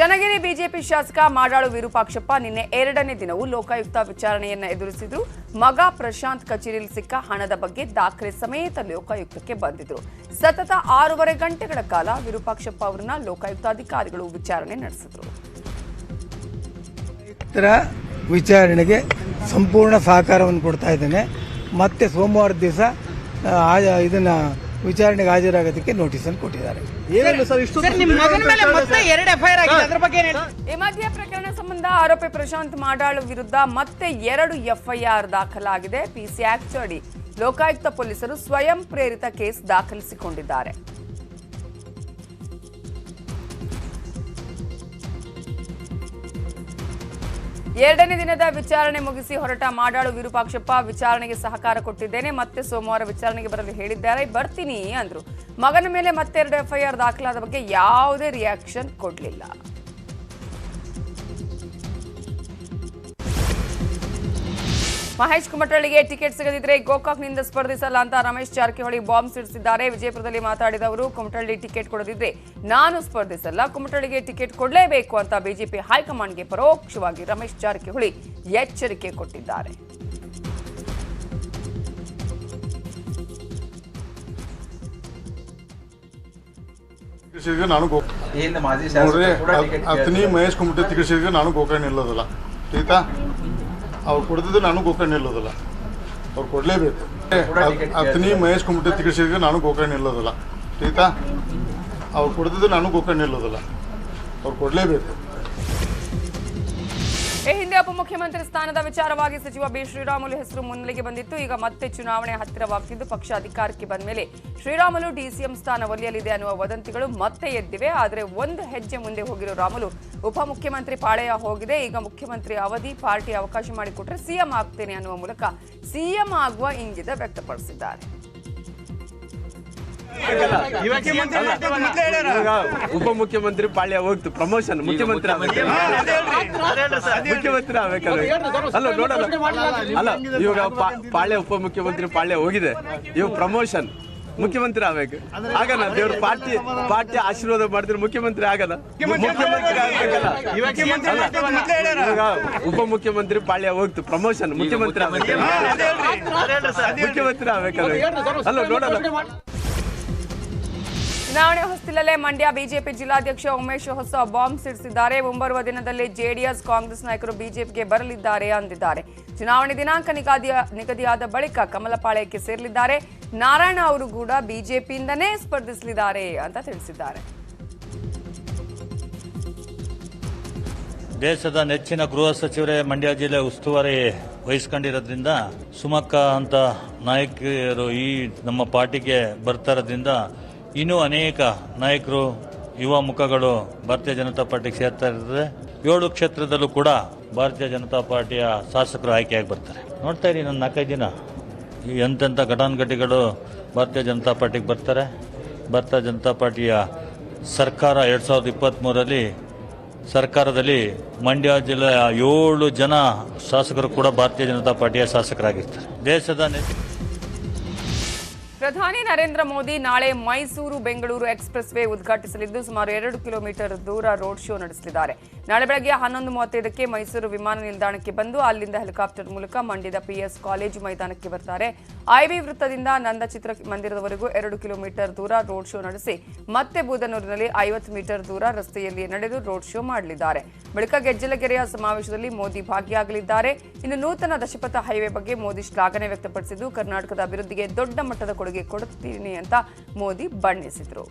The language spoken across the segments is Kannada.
ಚನ್ನಗಿರಿ ಬಿಜೆಪಿ ಶಾಸಕ ಮಾಡಾಳು ವಿರೂಪಾಕ್ಷಪ್ಪ ನಿನ್ನೆ ಎರಡನೇ ದಿನವೂ ಲೋಕಾಯುಕ್ತ ವಿಚಾರಣೆಯನ್ನ ಎದುರಿಸಿದ್ರು. ಮಗ ಪ್ರಶಾಂತ್ ಕಚೇರಿಯಲ್ಲಿ ಸಿಕ್ಕ ಹಣದ ಬಗ್ಗೆ ದಾಖಲೆ ಸಮೇತ ಲೋಕಾಯುಕ್ತಕ್ಕೆ ಬಂದಿದ್ರು. ಸತತ 6.5 ಗಂಟೆಗಳ ಕಾಲ ವಿರೂಪಾಕ್ಷಪ್ಪ ಅವರನ್ನ ಲೋಕಾಯುಕ್ತ ಅಧಿಕಾರಿಗಳು ವಿಚಾರಣೆ ನಡೆಸಿದ್ರು. ವಿಚಾರಣೆಗೆ ಸಂಪೂರ್ಣ ಸಹಕಾರವನ್ನು ಕೊಡ್ತಾ ಇದ್ದೇನೆ. ಮತ್ತೆ ಸೋಮವಾರ ದಿವಸ ಇದನ್ನ ವಿಚಾರಣೆಗೆ ಹಾಜರಾಗೋದಕ್ಕೆ ನೋಟಿಸ್ ಅನ್ನು ಕೊಟ್ಟಿದ್ದಾರೆ. ಈ ಮಧ್ಯೆ ಪ್ರಕರಣ ಸಂಬಂಧ ಆರೋಪಿ ಪ್ರಶಾಂತ್ ಮಾಡಾಳು ವಿರುದ್ಧ ಮತ್ತೆ 2 ಎಫ್ಐಆರ್ ದಾಖಲಾಗಿದೆ. ಪಿಸಿ ಆಕ್ಟ್ ಅಡಿ ಲೋಕಾಯುಕ್ತ ಪೊಲೀಸರು ಸ್ವಯಂ ಪ್ರೇರಿತ ಕೇಸ್ ದಾಖಲಿಸಿಕೊಂಡಿದ್ದಾರೆ. ಎರಡನೇ ದಿನದ ವಿಚಾರಣೆ ಮುಗಿಸಿ ಹೊರಟ ಮಾಡಾಳು ವಿರೂಪಾಕ್ಷಪ್ಪ ವಿಚಾರಣೆಗೆ ಸಹಕಾರ ಕೊಟ್ಟಿದ್ದೇನೆ, ಮತ್ತೆ ಸೋಮವಾರ ವಿಚಾರಣೆಗೆ ಬರಲು ಹೇಳಿದ್ದಾರೆ, ಬರ್ತೀನಿ ಅಂದ್ರು. ಮಗನ ಮೇಲೆ ಮತ್ತೆ 2 ಎಫ್ಐಆರ್ ದಾಖಲಾದ ಬಗ್ಗೆ ಯಾವುದೇ ರಿಯಾಕ್ಷನ್ ಕೊಡಲಿಲ್ಲ. ಮಹೇಶ್ ಕುಮಟಳ್ಳಿಗೆ ಟಿಕೆಟ್ ಸಿಗದಿದ್ರೆ ಗೋಕಾಕ್ನಿಂದ ಸ್ಪರ್ಧಿಸಲ್ಲ ಅಂತ ರಮೇಶ್ ಜಾರಕಿಹೊಳಿ ಬಾಂಬ್ ಸಿಡಿಸಿದ್ದಾರೆ. ವಿಜಯಪುರದಲ್ಲಿ ಮಾತಾಡಿದ ಅವರು, ಕುಮಟಳ್ಳಿ ಟಿಕೆಟ್ ಕೊಡದಿದ್ರೆ ನಾನು ಸ್ಪರ್ಧಿಸಲ್ಲ, ಕುಮಟಳ್ಳಿಗೆ ಟಿಕೆಟ್ ಕೊಡಲೇಬೇಕು ಅಂತ ಬಿಜೆಪಿ ಹೈಕಮಾಂಡ್ಗೆ ಪರೋಕ್ಷವಾಗಿ ರಮೇಶ್ ಜಾರಕಿಹೊಳಿ ಎಚ್ಚರಿಕೆ ಕೊಟ್ಟಿದ್ದಾರೆ. ಮಹೇಶ್ ಕುಮಟಳ್ಳಿ ಟಿಕೆಟ್ ಸಿಗ ನಾನು ಗೋಕಾಕ್ ನಿಲ್ಲೋದಿಲ್ಲ. ಆಯ್ತಾ, ಅವ್ರು ಕೊಡ್ತಿದ್ದು ನಾನು ಗೋಕಾಕ್ ನಿಲ್ಲೋದಿಲ್ಲ, ಅವ್ರು ಕೊಡಲೇಬೇಕು. ಮಹೇಶ್ ಕುಮಟಳ್ಳಿ ಟಿಕೆಟ್ ಸಿಗ ನಾನು ಗೋಕಾಕ್ ನಿಲ್ಲೋದಿಲ್ಲ. ಆಯ್ತಾ, ಅವ್ರು ಕೊಡ್ತಿದ್ದು ನಾನು ಗೋಕಾಕ್ ನಿಲ್ಲೋದಿಲ್ಲ, ಅವ್ರು ಕೊಡಲೇಬೇಕು. ಈ ಹಿಂದೆ ಉಪಮುಖ್ಯಮಂತ್ರಿ ಸ್ಥಾನದ ವಿಚಾರವಾಗಿ ಸಚಿವ ಬಿ ಶ್ರೀರಾಮುಲು ಹೆಸರು ಮುನ್ನೆಲೆಗೆ ಬಂದಿತ್ತು. ಈಗ ಮತ್ತೆ ಚುನಾವಣೆ ಹತ್ತಿರವಾಗ್ತಿದ್ದು ಪಕ್ಷ ಅಧಿಕಾರಕ್ಕೆ ಬಂದ ಮೇಲೆ ಶ್ರೀರಾಮುಲು ಡಿಸಿಎಂ ಸ್ಥಾನ ಒಲಿಯಲಿದೆ ಅನ್ನುವ ವದಂತಿಗಳು ಮತ್ತೆ ಎದ್ದಿವೆ. ಆದರೆ ಒಂದು ಹೆಜ್ಜೆ ಮುಂದೆ ಹೋಗಿರೋ ರಾಮುಲು ಉಪಮುಖ್ಯಮಂತ್ರಿ ಪಾಳೆಯ ಹೋಗಿದೆ. ಈಗ ಮುಖ್ಯಮಂತ್ರಿ ಅವಧಿ ಪಾರ್ಟಿ ಅವಕಾಶ ಮಾಡಿಕೊಟ್ರೆ ಸಿಎಂ ಆಗ್ತೇನೆ ಅನ್ನುವ ಮೂಲಕ ಸಿಎಂ ಆಗುವ ಇಂಗಿತ ವ್ಯಕ್ತಪಡಿಸಿದ್ದಾರೆ. ಉಪಮುಖ್ಯಮಂತ್ರಿ ಪಾಳ್ಯ ಹೋಗ್ತು, ಪ್ರಮೋಷನ್ ಮುಖ್ಯಮಂತ್ರಿ ಅಲ್ಲ ನೋಡಲ್ಲ ಅಲ್ಲ, ಇವಾಗ ಪಾಳ್ಯ ಉಪಮುಖ್ಯಮಂತ್ರಿ ಪಾಳ್ಯ ಹೋಗಿದೆ, ಇವಾಗ ಪ್ರಮೋಷನ್ ಮುಖ್ಯಮಂತ್ರಿ ಆಗ್ಬೇಕು. ಆಗಲ್ಲ, ದೇವ್ರ ಪಾರ್ಟಿ ಆಶೀರ್ವಾದ ಮಾಡಿದ್ರೆ ಮುಖ್ಯಮಂತ್ರಿ ಆಗಲ್ಲ, ಮುಖ್ಯಮಂತ್ರಿ ಆಗ್ಬೇಕಲ್ಲ. ಉಪಮುಖ್ಯಮಂತ್ರಿ ಪಾಳ್ಯ ಹೋಗ್ತು, ಪ್ರಮೋಷನ್ ಮುಖ್ಯಮಂತ್ರಿ ಆಗ್ಬೇಕಲ್ಲ. ಅಲ್ಲ ನೋಡಲ್ಲ. ಚುನಾವಣೆ ಹೊಸ್ತಿಲಲ್ಲೇ ಮಂಡ್ಯ ಬಿಜೆಪಿ ಜಿಲ್ಲಾಧ್ಯಕ್ಷ ಉಮೇಶ್ ಹೊಸ ಬಾಂಬ್ ಸಿಡಿಸಿದ್ದಾರೆ. ಮುಂಬರುವ ದಿನದಲ್ಲಿ ಜೆಡಿಎಸ್ ಕಾಂಗ್ರೆಸ್ ನಾಯಕರು ಬಿಜೆಪಿಗೆ ಬರಲಿದ್ದಾರೆ ಅಂದಿದ್ದಾರೆ. ಚುನಾವಣೆ ದಿನಾಂಕ ನಿಗದಿಯಾದ ಬಳಿಕ ಕಮಲಪಾಳ್ಯಕ್ಕೆ ಸೇರಲಿದ್ದಾರೆ. ನಾರಾಯಣ ಅವರು ಕೂಡ ಬಿಜೆಪಿಯಿಂದನೇ ಸ್ಪರ್ಧಿಸಲಿದ್ದಾರೆ ಅಂತ ತಿಳಿಸಿದ್ದಾರೆ. ದೇಶದ ನೆಚ್ಚಿನ ಗೃಹ ಸಚಿವರೇ ಮಂಡ್ಯ ಜಿಲ್ಲೆ ಉಸ್ತುವಾರಿ ವಹಿಸ್ಕೊಂಡಿರೋದ್ರಿಂದ ಸುಮಕ್ಕ ಅಂತ ನಾಯಕರು ಈ ನಮ್ಮ ಪಾರ್ಟಿಗೆ ಬರ್ತಾರೋದ್ರಿಂದ ಇನ್ನೂ ಅನೇಕ ನಾಯಕರು, ಯುವ ಮುಖಗಳು ಭಾರತೀಯ ಜನತಾ ಪಾರ್ಟಿಗೆ ಸೇರ್ತಾ ಇರ್ತದೆ. 7 ಕ್ಷೇತ್ರದಲ್ಲೂ ಕೂಡ ಭಾರತೀಯ ಜನತಾ ಪಾರ್ಟಿಯ ಶಾಸಕರು ಆಯ್ಕೆಯಾಗಿ ಬರ್ತಾರೆ. ನೋಡ್ತಾ ಇರಿ, ನನ್ನ 4-5 ದಿನ ಎಂತೆಂಥ ಘಟಾನುಘಟಿಗಳು ಭಾರತೀಯ ಜನತಾ ಪಾರ್ಟಿಗೆ ಬರ್ತಾರೆ. ಭಾರತೀಯ ಜನತಾ ಪಾರ್ಟಿಯ ಸರ್ಕಾರ 2023ರಲ್ಲಿ ಸರ್ಕಾರದಲ್ಲಿ ಮಂಡ್ಯ ಜಿಲ್ಲೆಯ 7 ಜನ ಶಾಸಕರು ಕೂಡ ಭಾರತೀಯ ಜನತಾ ಪಾರ್ಟಿಯ ಶಾಸಕರಾಗಿರ್ತಾರೆ. ದೇಶದ ಪ್ರಧಾನಿ ನರೇಂದ್ರ ಮೋದಿ ನಾಳೆ ಮೈಸೂರು ಬೆಂಗಳೂರು ಎಕ್ಸ್‌ಪ್ರೆಸ್ ವೇ ಉದ್ಘಾಟಿಸಲಿದ್ದು ಸುಮಾರು 2 ಕಿಲೋಮೀಟರ್ ದೂರ ರೋಡ್ ಶೋ ನಡೆಸಲಿದ್ದಾರೆ. ನಾಳೆ ಬೆಳಗ್ಗೆ 11:35ಕ್ಕೆ ಮೈಸೂರು ವಿಮಾನ ನಿಲ್ದಾಣಕ್ಕೆ ಬಂದು ಅಲ್ಲಿಂದ ಹೆಲಿಕಾಪ್ಟರ್ ಮೂಲಕ ಮಂಡ್ಯದ ಪಿಎಸ್ ಕಾಲೇಜು ಮೈದಾನಕ್ಕೆ ಬರ್ತಾರೆ. ಐಬಿ ವೃತ್ತದಿಂದ ನಂದ ಚಿತ್ರ ಮಂದಿರದವರೆಗೂ 2 ಕಿಲೋಮೀಟರ್ ದೂರ ರೋಡ್ ಶೋ ನಡೆಸಿ ಮತ್ತೆ ಬೂದನೂರಿನಲ್ಲಿ 50 ಮೀಟರ್ ದೂರ ರಸ್ತೆಯಲ್ಲಿ ನಡೆದು ರೋಡ್ ಶೋ ಮಾಡಲಿದ್ದಾರೆ. ಬಳಿಕ ಗೆಜ್ಜಲಗೆರೆಯ ಸಮಾವೇಶದಲ್ಲಿ ಮೋದಿ ಭಾಗಿಯಾಗಲಿದ್ದಾರೆ. ಇನ್ನು ನೂತನ ದಶಪಥ ಹೈವೇ ಬಗ್ಗೆ ಮೋದಿ ಶ್ಲಾಘನೆ ವ್ಯಕ್ತಪಡಿಸಿದ್ದು, ಕರ್ನಾಟಕದ ಅಭಿವೃದ್ಧಿಗೆ ದೊಡ್ಡ ಮಟ್ಟದ ಕೊಡುಗೆ ಕೊಡುತ್ತೀನಿ ಅಂತ ಮೋದಿ ಬಣ್ಣಿಸಿದರು.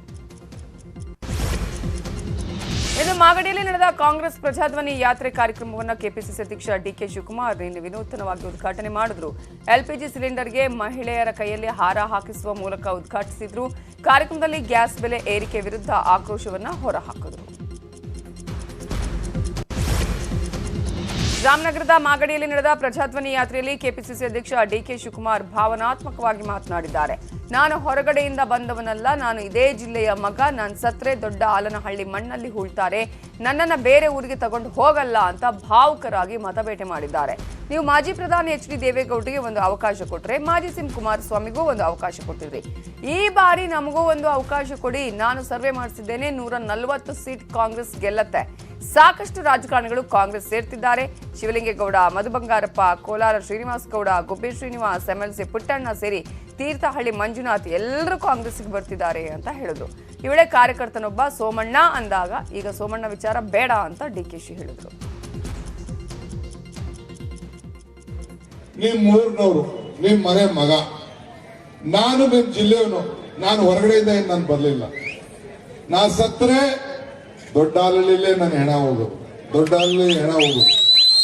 ಇದು ಮಾಗಡಿಯಲ್ಲಿ ನಡೆದ ಕಾಂಗ್ರೆಸ್ ಪ್ರಜಾಧ್ವನಿ ಯಾತ್ರೆ ಕಾರ್ಯಕ್ರಮವನ್ನು ಕೆಪಿಸಿಸಿ ಅಧ್ಯಕ್ಷ ಡಿಕೆ ಶಿವಕುಮಾರ್ ನಿನ್ನೆ ವಿನೂತನವಾಗಿ ಉದ್ಘಾಟನೆ ಮಾಡಿದ್ರು. ಎಲ್ಪಿಜಿ ಸಿಲಿಂಡರ್ಗೆ ಮಹಿಳೆಯರ ಕೈಯಲ್ಲಿ ಹಾರ ಹಾಕಿಸುವ ಮೂಲಕ ಉದ್ಘಾಟಿಸಿದ್ರು. ಕಾರ್ಯಕ್ರಮದಲ್ಲಿ ಗ್ಯಾಸ್ ಬೆಲೆ ಏರಿಕೆ ವಿರುದ್ಧ ಆಕ್ರೋಶವನ್ನ ಹೊರಹಾಕಿದ್ರು. ರಾಮನಗರದ ಮಾಗಡಿಯಲ್ಲಿ ನಡೆದ ಪ್ರಜಾಧ್ವನಿ ಯಾತ್ರೆಯಲ್ಲಿ ಕೆಪಿಸಿಸಿ ಅಧ್ಯಕ್ಷ ಡಿಕೆ ಶಿವಕುಮಾರ್ ಭಾವನಾತ್ಮಕವಾಗಿ ಮಾತನಾಡಿದ್ದಾರೆ. ನಾನು ಹೊರಗಡೆಯಿಂದ ಬಂದವನಲ್ಲ, ನಾನು ಇದೇ ಜಿಲ್ಲೆಯ ಮಗ, ನಾನು ಸತ್ರೆ ದೊಡ್ಡ ಆಲನಹಳ್ಳಿ ಮಣ್ಣಲ್ಲಿ ಹೂಳ್ತಾರೆ, ನನ್ನನ್ನು ಬೇರೆ ಊರಿಗೆ ತಗೊಂಡು ಹೋಗಲ್ಲ ಅಂತ ಭಾವುಕರಾಗಿ ಮತಬೇಟೆ ಮಾಡಿದ್ದಾರೆ. ನೀವು ಮಾಜಿ ಪ್ರಧಾನಿ ಎಚ್ ಡಿ ದೇವೇಗೌಡರಿಗೆ ಒಂದು ಅವಕಾಶ ಕೊಟ್ಟರೆ, ಮಾಜಿ ಸಿಎಂ ಕುಮಾರಸ್ವಾಮಿಗೂ ಒಂದು ಅವಕಾಶ ಕೊಟ್ಟಿದ್ರಿ. ಈ ಬಾರಿ ನಮಗೂ ಒಂದು ಅವಕಾಶ ಕೊಡಿ. ನಾನು ಸರ್ವೆ ಮಾಡಿಸಿದ್ದೇನೆ, 140 ಸೀಟ್ ಕಾಂಗ್ರೆಸ್ ಗೆಲ್ಲತ್ತೆ. ಸಾಕಷ್ಟು ರಾಜಕಾರಣಿಗಳು ಕಾಂಗ್ರೆಸ್ ಸೇರ್ತಿದ್ದಾರೆ. ಶಿವಲಿಂಗೇಗೌಡ, ಮಧು ಬಂಗಾರಪ್ಪ, ಕೋಲಾರ ಶ್ರೀನಿವಾಸ್ ಗೌಡ, ಗುಬ್ಬಿ ಶ್ರೀನಿವಾಸ್, MLC ಪುಟ್ಟಣ್ಣ ಸೇರಿ ತೀರ್ಥಹಳ್ಳಿ ಮಂಜುನಾಥ್ ಎಲ್ಲರೂ ಕಾಂಗ್ರೆಸ್ಗೆ ಬರ್ತಿದ್ದಾರೆ ಅಂತ ಹೇಳಿದ್ರು. ಈ ವೇಳೆ ಕಾರ್ಯಕರ್ತನೊಬ್ಬ ಸೋಮಣ್ಣ ಅಂದಾಗ ಈಗ ಸೋಮಣ್ಣ ವಿಚಾರ ಬೇಡ ಅಂತ DKಶ ಹೇಳಿದ್ರು. ನಿಮ್ ಊರಿನವರು, ನಿಮ್ ಮನೆ ಮಗ, ನಾನು ನಿಮ್ ಜಿಲ್ಲೆಯವನು. ನಾನು ಹೊರಗಡೆಯಿಂದ ನಾನು ಬರ್ಲಿಲ್ಲ. ನಾ ಸತ್ತರೆ ದೊಡ್ಡ ಹಾಲಲ್ಲೇ ನನ್ನ ಹೆಣ ಹೋಗು, ದೊಡ್ಡ ಹಾಲಲ್ಲಿ ಹೆಣ ಹೋಗು.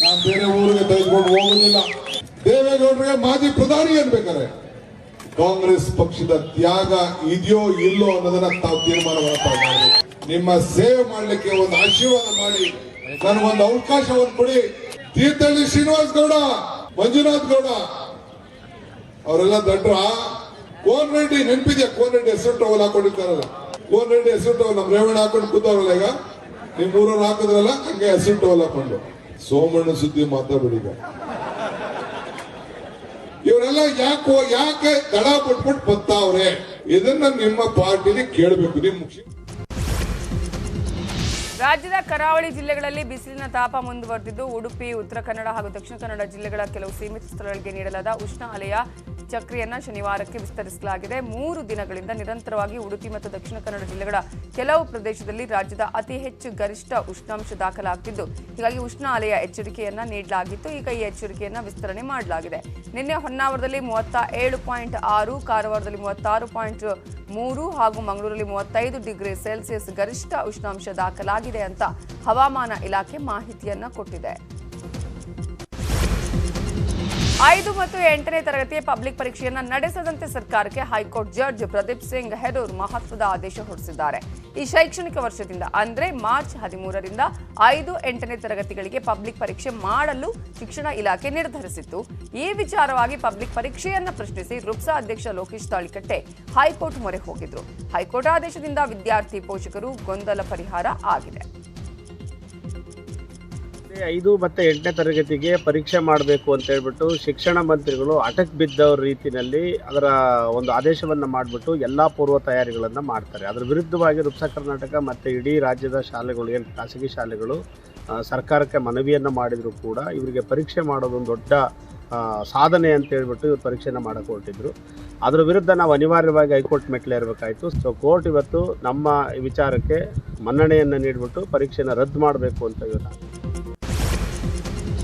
ನಾನು ಬೇರೆ ಊರಿಗೆ ತೆಗೆದುಕೊಂಡು ಹೋಗುದಿಲ್ಲ. ದೇವೇಗೌಡರಿಗೆ ಮಾಜಿ ಪ್ರಧಾನಿ ಅನ್ಬೇಕಾರೆ ಕಾಂಗ್ರೆಸ್ ಪಕ್ಷದ ತ್ಯಾಗ ಇದೆಯೋ ಇಲ್ಲೋ ಅನ್ನೋದನ್ನ ತಾವು ತೀರ್ಮಾನ ಮಾಡ್ತಾ. ನಿಮ್ಮ ಸೇವೆ ಮಾಡ್ಲಿಕ್ಕೆ ಒಂದು ಆಶೀರ್ವಾದ ಮಾಡಿ ನನಗೊಂದು ಅವಕಾಶವನ್ನು ಕೊಡಿ. ತೀರ್ಥಹಳ್ಳಿ ಶ್ರೀನಿವಾಸ್ ಗೌಡ, ಮಂಜುನಾಥ್ ಗೌಡ ಅವರೆಲ್ಲ ದಡ್ರ. ಕೋನ್ ರೆಡ್ಡಿ ನೆನಪಿದ್ಯಾ? ಕೋನ್ ರೆಡ್ಡಿ ಹೆಸರು ಟವಲ್ ಹಾಕೊಂಡಿರ್ತಾರಲ್ಲ, ಕೋನ್ ರೆಡ್ಡಿ ಹೆಸರು ಟವಲ್ ನಮ್ಮ ರೇವಣ್ಣ ಹಾಕೊಂಡು ಕೂತವ್ರಲ್ಲ, ಈಗ ನಿಮ್ ಊರವ್ರು ಹಾಕಿದ್ರಲ್ಲ ಹಂಗೆ ಹೆಸರು ಟವಲ್ ಹಾಕೊಂಡು. ಸೋಮಣ್ಣ ಸುದ್ದಿ ಮಾತಾಡ್ಬಿಡಿ. ಇವರೆಲ್ಲ ಯಾಕೆ ದಡ ಬಿಟ್ಬಿಟ್ಟು ಬರ್ತಾವ್ರೆ? ಇದನ್ನ ನಿಮ್ಮ ಪಾರ್ಟಿಲಿ ಕೇಳಬೇಕು. ನಿಮ್ ಮುಖ್ಯ ರಾಜ್ಯದ ಕರಾವಳಿ ಜಿಲ್ಲೆಗಳಲ್ಲಿ ಬಿಸಿಲಿನ ತಾಪ ಮುಂದುವರೆದಿದ್ದು, ಉಡುಪಿ, ಉತ್ತರ ಕನ್ನಡ ಹಾಗೂ ದಕ್ಷಿಣ ಕನ್ನಡ ಜಿಲ್ಲೆಗಳ ಕೆಲವು ಸೀಮಿತ ಸ್ಥಳಗಳಿಗೆ ನೀಡಲಾದ ಉಷ್ಣ ಅಲೆಯ ಚಕ್ರಿಯನ್ನ ಶನಿವಾರಕ್ಕೆ ವಿಸ್ತರಿಸಲಾಗಿದೆ. 3 ದಿನಗಳಿಂದ ನಿರಂತರವಾಗಿ ಉಡುಪಿ ಮತ್ತು ದಕ್ಷಿಣ ಕನ್ನಡ ಜಿಲ್ಲೆಗಳ ಕೆಲವು ಪ್ರದೇಶದಲ್ಲಿ ರಾಜ್ಯದ ಅತಿ ಹೆಚ್ಚು ಗರಿಷ್ಠ ಉಷ್ಣಾಂಶ ದಾಖಲಾಗುತ್ತಿದ್ದು, ಹೀಗಾಗಿ ಉಷ್ಣ ಅಲೆಯ ಎಚ್ಚರಿಕೆಯನ್ನ ನೀಡಲಾಗಿತ್ತು. ಈಗ ಈ ಎಚ್ಚರಿಕೆಯನ್ನ ವಿಸ್ತರಣೆ ಮಾಡಲಾಗಿದೆ. ನಿನ್ನೆ ಹೊನ್ನಾವರದಲ್ಲಿ 37.6, ಕಾರವಾರದಲ್ಲಿ 36.3 ಹಾಗೂ ಮಂಗಳೂರಲ್ಲಿ 35 ಡಿಗ್ರಿ ಸೆಲ್ಸಿಯಸ್ ಗರಿಷ್ಠ ಉಷ್ಣಾಂಶ ದಾಖಲಾಗಿದೆ ಅಂತ ಹವಾಮಾನ ಇಲಾಖೆ ಮಾಹಿತಿಯನ್ನ ಕೊಟ್ಟಿದೆ. 5 ಮತ್ತು 8ನೇ ತರಗತಿಯ ಪಬ್ಲಿಕ್ ಪರೀಕ್ಷೆಯನ್ನು ನಡೆಸದಂತೆ ಸರ್ಕಾರಕ್ಕೆ ಹೈಕೋರ್ಟ್ ಜಡ್ಜ್ ಪ್ರದೀಪ್ ಸಿಂಗ್ ಹೆಡೂರ್ ಮಹತ್ವದ ಆದೇಶ ಹೊರಡಿಸಿದ್ದಾರೆ. ಈ ಶೈಕ್ಷಣಿಕ ವರ್ಷದಿಂದ ಅಂದ್ರೆ ಮಾರ್ಚ್ 13ರಿಂದ 5, 8ನೇ ತರಗತಿಗಳಿಗೆ ಪಬ್ಲಿಕ್ ಪರೀಕ್ಷೆ ಮಾಡಲು ಶಿಕ್ಷಣ ಇಲಾಖೆ ನಿರ್ಧರಿಸಿತ್ತು. ಈ ವಿಚಾರವಾಗಿ ಪಬ್ಲಿಕ್ ಪರೀಕ್ಷೆಯನ್ನ ಪ್ರಶ್ನಿಸಿ ರುಪ್ಸಾ ಅಧ್ಯಕ್ಷ ಲೋಕೇಶ್ ತಾಳಿಕಟ್ಟೆ ಹೈಕೋರ್ಟ್ ಮೊರೆ ಹೋಗಿದ್ರು. ಹೈಕೋರ್ಟ್ ಆದೇಶದಿಂದ ವಿದ್ಯಾರ್ಥಿ ಪೋಷಕರು ಗೊಂದಲ ಪರಿಹಾರ ಆಗಿದೆ. 5 ಮತ್ತು 8ನೇ ತರಗತಿಗೆ ಪರೀಕ್ಷೆ ಮಾಡಬೇಕು ಅಂತ ಹೇಳ್ಬಿಟ್ಟು ಶಿಕ್ಷಣ ಮಂತ್ರಿಗಳು ಅಟಕ್ ಬಿದ್ದವ್ರ ರೀತಿಯಲ್ಲಿ ಅದರ ಒಂದು ಆದೇಶವನ್ನು ಮಾಡಿಬಿಟ್ಟು ಎಲ್ಲ ಪೂರ್ವ ತಯಾರಿಗಳನ್ನು ಮಾಡ್ತಾರೆ. ಅದರ ವಿರುದ್ಧವಾಗಿ ರುಪ್ಸಾ ಕರ್ನಾಟಕ ಮತ್ತು ಇಡೀ ರಾಜ್ಯದ ಶಾಲೆಗಳು, ಏನು ಖಾಸಗಿ ಶಾಲೆಗಳು ಸರ್ಕಾರಕ್ಕೆ ಮನವಿಯನ್ನು ಮಾಡಿದರೂ ಕೂಡ ಇವರಿಗೆ ಪರೀಕ್ಷೆ ಮಾಡೋದೊಂದು ದೊಡ್ಡ ಸಾಧನೆ ಅಂತ ಹೇಳ್ಬಿಟ್ಟು ಇವ್ರು ಪರೀಕ್ಷೆಯನ್ನು ಮಾಡೋಕ್ಕೆ ಹೊರಟಿದ್ರು. ಅದರ ವಿರುದ್ಧ ನಾವು ಅನಿವಾರ್ಯವಾಗಿ ಹೈಕೋರ್ಟ್ ಮೆಟ್ಲೇರಬೇಕಾಯಿತು. ಸೊ ಕೋರ್ಟ್ ಇವತ್ತು ನಮ್ಮ ವಿಚಾರಕ್ಕೆ ಮನ್ನಣೆಯನ್ನು ನೀಡಿಬಿಟ್ಟು ಪರೀಕ್ಷೆಯನ್ನು ರದ್ದು ಮಾಡಬೇಕು ಅಂತ ಇವತ್ತು